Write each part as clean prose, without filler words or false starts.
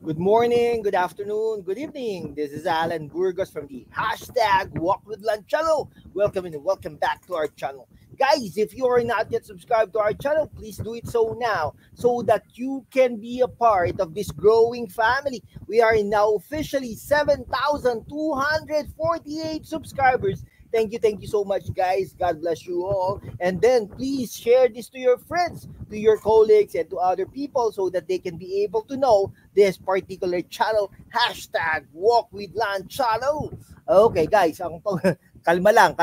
Good morning, good afternoon, good evening. This is Alan Burgos from the hashtag Walk with Lunch channel. Welcome and welcome back to our channel. Guys, if you are not yet subscribed to our channel, please do it so now so that you can be a part of this growing family. We are now officially 7,248 subscribers. Thank you so much, guys. God bless you all. And then please share this to your friends, to your colleagues, and to other people so that they can be able to know this particular channel. Hashtag Walk with Lunch channel. Okay, guys. Kalma lang,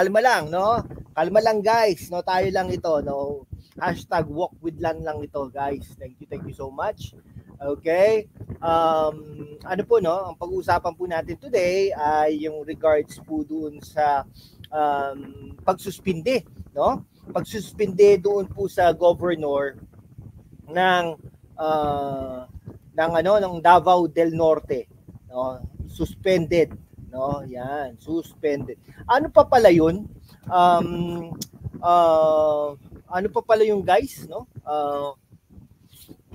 no? Kalma lang, guys. No, tayo lang ito, no? Hashtag Walk with Lunch lang ito, guys. Thank you so much. Okay. Ano po, no? Ang pag-uusapan po natin today ay yung regards po doon sa pagsuspinde, no? Pagsuspinde doon po sa governor ng ng Davao del Norte, no? Suspended, no? Yan, suspended. Ano pa pala 'yun? Ano pa pala yung guys, no?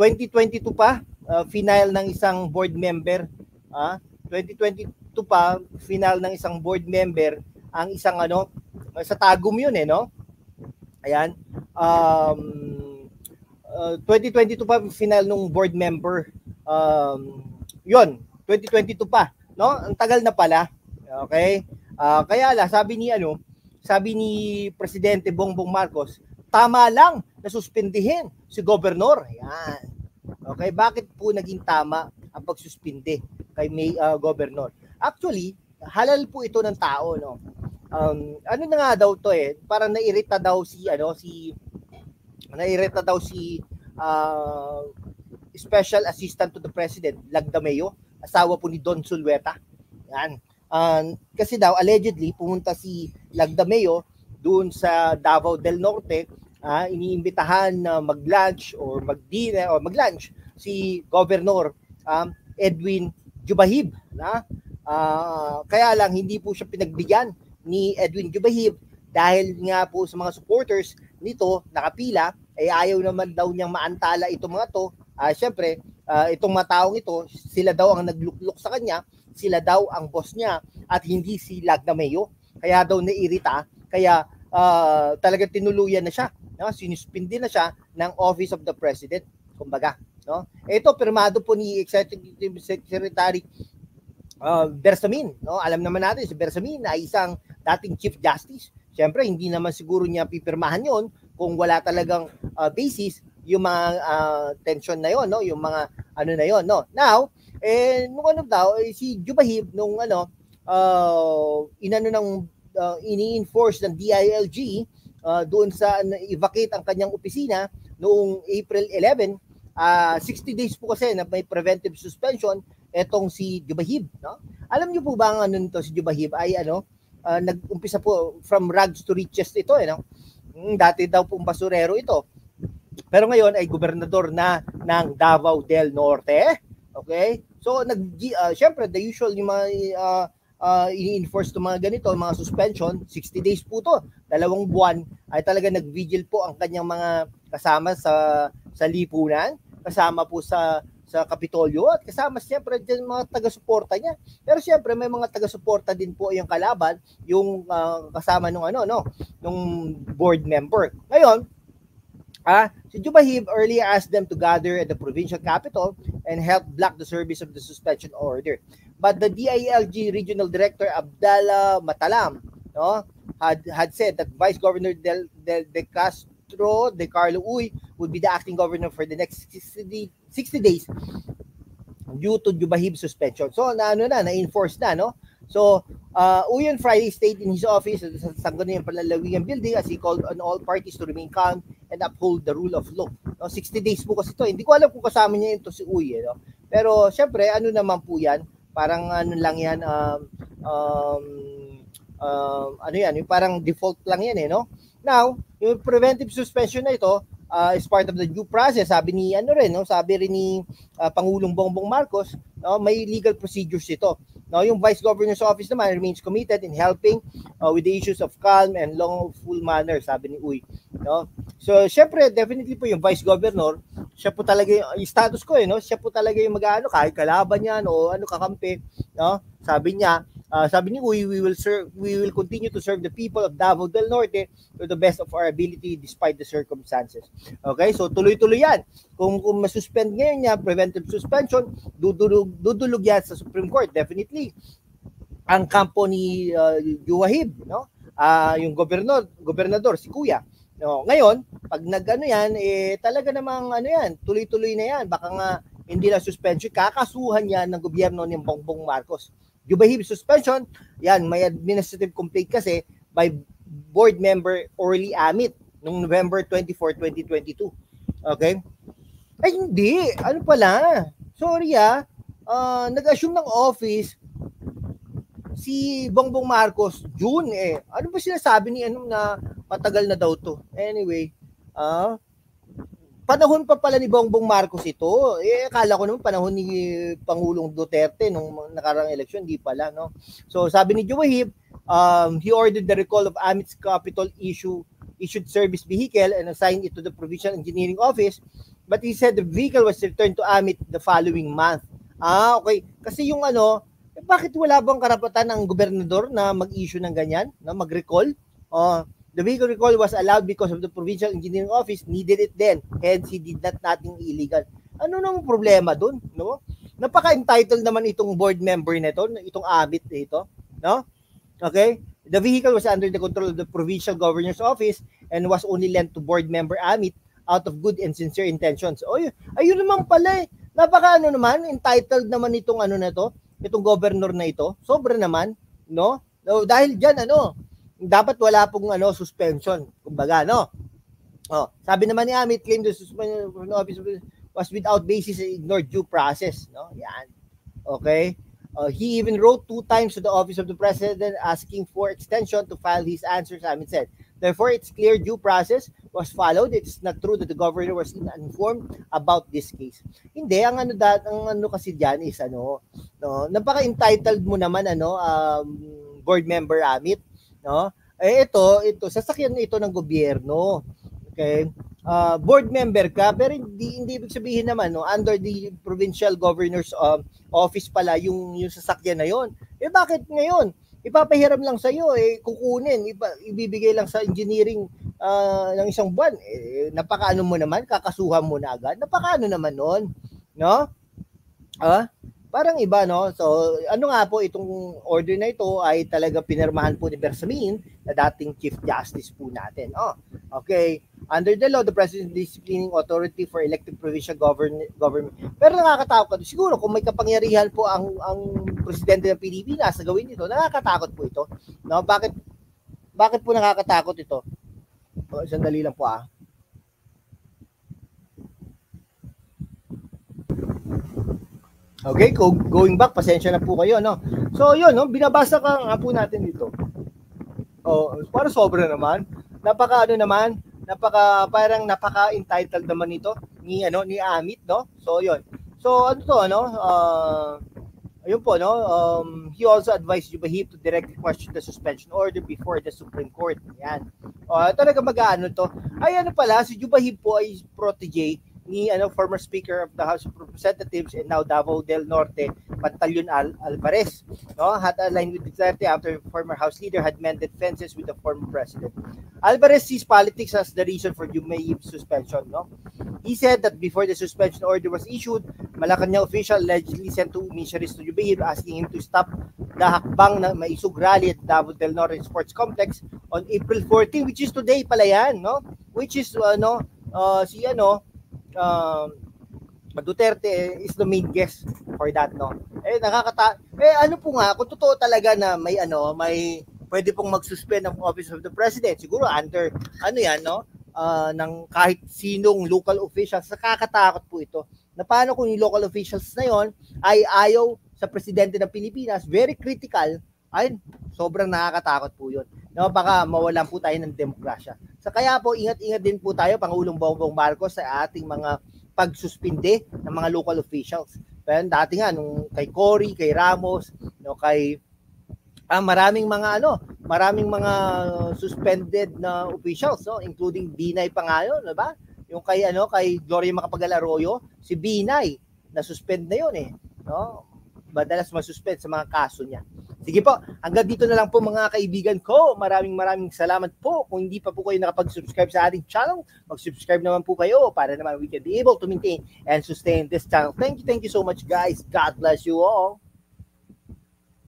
2022 pa final ng isang board member, 2022 pa final ng isang board member ang isang sa Tagum yun no? Ayan. 2022 pa final nung board member. Yun, 2022 pa, no? Ang tagal na pala. Okay? Kaya sabi ni Presidente Bongbong Marcos, tama lang na suspindihin si gobernador. Ayan. Okay, bakit po naging tama ang pagsuspinde kay gobernador? Actually, halal po ito ng tao, no? Ano na nga daw to parang nairita daw si Special Assistant to the President, Lagdameo, asawa po ni Don Sulweta. Yan. Kasi daw allegedly pumunta si Lagdameo doon sa Davao del Norte, iniimbitahan na mag-lunch or mag-dinner or mag-lunch si Governor Edwin Jubahib, na kaya lang hindi po siya pinagbigyan ni Edwin Jubahib dahil nga po sa mga supporters nito nakapila ayaw naman daw niyang maantala itong mga to. Syempre, itong mga taong ito, sila daw ang nagluklok sa kanya, sila daw ang boss niya at hindi si Lagdameo. Kaya daw nairita, kaya talagang tinuluyan na siya, no? Sinuspindi na siya ng Office of the President, kumbaga, no? Ito pirmado po ni Executive Secretary Bersamin, no? Alam naman natin si Bersamin ay isang dating Chief Justice. Siyempre, hindi naman siguro niya pipirmahan 'yon kung wala talagang basis yung mga tension na 'yon, no? Yung mga na 'yon, no? Now, nung daw si Jubahib nung ini-enforce ng DILG doon sa evacuate ang kanyang opisina noong April 11, 60 days po kasi na may preventive suspension etong si Jubahib, no? Alam niyo po ba ang nito si Jubahib ay nag-umpisa po from rags to riches ito no? Dati daw pong basurero ito. Pero ngayon ay gobernador na ng Davao del Norte. Okay? So syempre the usual yung mga ini-enforce to mga ganito, mga suspension, 60 days po to. 2 buwan ay talaga nag-vigil po ang kanyang mga kasama sa lipunan, kasama po sa Kapitolyo at kasama siyempre din mga taga-suporta niya. Pero siyempre may mga taga-suporta din po yung kalaban, yung kasama nung nung board member. Ngayon, si Jubahib earlier asked them to gather at the provincial capital and help block the service of the suspension order. But the DILG Regional Director Abdallah Matalam, no, had said that Vice Governor De Carlo Uy would be the acting governor for the next 60 days due to Jubahib suspension. So na-enforce na, no? So Uy on Friday stayed in his office at the Sangguniang Panlalawigan building as he called on all parties to remain calm and uphold the rule of law. No, 60 days po kasi ito. Hindi ko alam kung kasama niya ito si Uy, no? Pero syempre naman po 'yan, parang lang 'yan yung parang default lang 'yan no? Now, yung preventive suspension na ito is part of the due process. Sabi ni sabi rin ni Pangulong Bongbong Marcos, no, may legal procedures ito. No, yung Vice Governor's Office naman remains committed in helping with the issues of calm and lawful manner, sabi ni Uy. No? So, syempre, definitely po yung Vice Governor siya po talaga yung status ko no, siya po talaga yung mag-ano kahit kalaban niyan o ano kakampi, no? Sabi niya, we will continue to serve the people of Davao del Norte to the best of our ability despite the circumstances. Okay? So tuloy-tuloy yan. Kung masuspend ngayon niya, preventive suspension, dudulog yan sa Supreme Court definitely. Ang kampo ni Juwahib, no? Yung gobernador si Kuya. No, ngayon, pag nag-ano yan, talaga namang ano yan, tuloy-tuloy na yan. Baka nga hindi na suspension, kakasuhan yan ng gobyerno ni Bongbong Marcos. Juwahib suspension, yan, may administrative complaint kasi by board member Orly Amit noong November 24, 2022. Okay? Ay hindi, ano pala? Sorry nag-assume ng office si Bongbong Marcos June Ano ba sinasabi ni na matagal na daw to? Anyway, panahon pa pala ni Bongbong Marcos ito. Akala ko naman panahon ni Pangulong Duterte nung nakarang eleksyon, di pala, no? So, sabi ni Juwahib, he ordered the recall of Amit's capital issued service vehicle and assigned it to the Provincial Engineering Office, but he said the vehicle was returned to Amit the following month. Okay. Kasi yung bakit wala bang karapatan ng gobernador na mag-issue ng ganyan, na mag-recall? The vehicle recall was allowed because of the Provincial Engineering Office needed it then, hence he did nothing illegal. Ano nang problema doon, no? Napaka-entitled naman itong board member nito, itong Amit nito, no? Okay? The vehicle was under the control of the Provincial Governor's Office and was only lent to board member Amit out of good and sincere intentions. Ayun naman pala Napaka naman, entitled naman itong na to, itong governor na ito. Sobra naman, no? So, dahil diyan dapat wala pong suspension, kumbaga, no? Sabi naman ni Amit, claimed the suspension of the office was without basis and ignored due process, no? Yan. Okay? He even wrote 2 times to the office of the president asking for extension to file his answers, Amit said. Therefore, it's clear due process was followed. It's not true that the governor was uninformed about this case. Hindi, ang kasi diyan is no, napaka-entitled mo naman board member Amit, no? Ito sasakyan ito ng gobyerno. Okay? Board member ka pero hindi ibig sabihin naman under the provincial governor's office pala yung sasakyan na yon. Bakit ngayon ipapahiram lang sa iyo kukunin ibibigay lang sa engineering ng isang buwan napakaano mo naman kakasuhan mo na agad napakaano naman noon, no? Parang iba, no? So, nga po itong order na ito ay talaga pinirmahan po ni Bersamin na dating Chief Justice po natin. Okay. Under the law, the President Disciplining Authority for Elected Provincial Government. Pero nakakatakot. Siguro kung may kapangyarihan po ang Presidente ng Pilipinas na gawin ito, nakakatakot po ito. No? Bakit po nakakatakot ito? Sandali lang po Okay, going back, pasensya na po kayo, no? So, yun, no? Binabasa ka nga po natin dito. Para sobra naman. Parang napaka-entitled naman ito ni Amit, no? So, yun. So, ayun po, no? He also advised Juwahib to directly question the suspension order before the Supreme Court. Yan. Talaga to. Ay, pala, si Juwahib po ay protege ni former Speaker of the House of Representatives and now Davao del Norte, Pantaleon Alvarez, no? Had aligned with Duterte after former House leader had mended fences with the former president. Alvarez sees politics as the reason for Juwahib's suspension, no? He said that before the suspension order was issued, Malacanang official allegedly sent 2 emissaries to Juwahib asking him to stop the hakbang na maisug rally at Davao del Norte Sports Complex on April 14, which is today pala yan, no? Which is Duterte is the main guest for that, no? Kung totoo talaga na may pwede pong mag-suspend ng Office of the President, siguro under ng kahit sinong local officials, nakakatakot po ito. Na paano kung yung local officials na yon ay ayaw sa presidente ng Pilipinas, very critical, ay sobrang nakakatakot po yun. No, baka mawalan po tayo ng demokrasya. So kaya po ingat-ingat din po tayo, Pangulong Bongbong Marcos, sa ating mga pagsuspinde ng mga local officials. Pero dati nga nung kay Cory, kay Ramos, kay maraming mga suspended na officials, including Binay pa nga yun, 'di ba? yung kay Gloria Macapagal Arroyo, si Binay, na-suspend na yun eh. No? Madalas masuspend sa mga kaso niya. Sige po, hanggang dito na lang po mga kaibigan ko. Maraming salamat po. Kung hindi pa po kayo nakapag-subscribe sa ating channel, mag-subscribe naman po kayo para naman we can be able to maintain and sustain this channel. Thank you so much guys. God bless you all.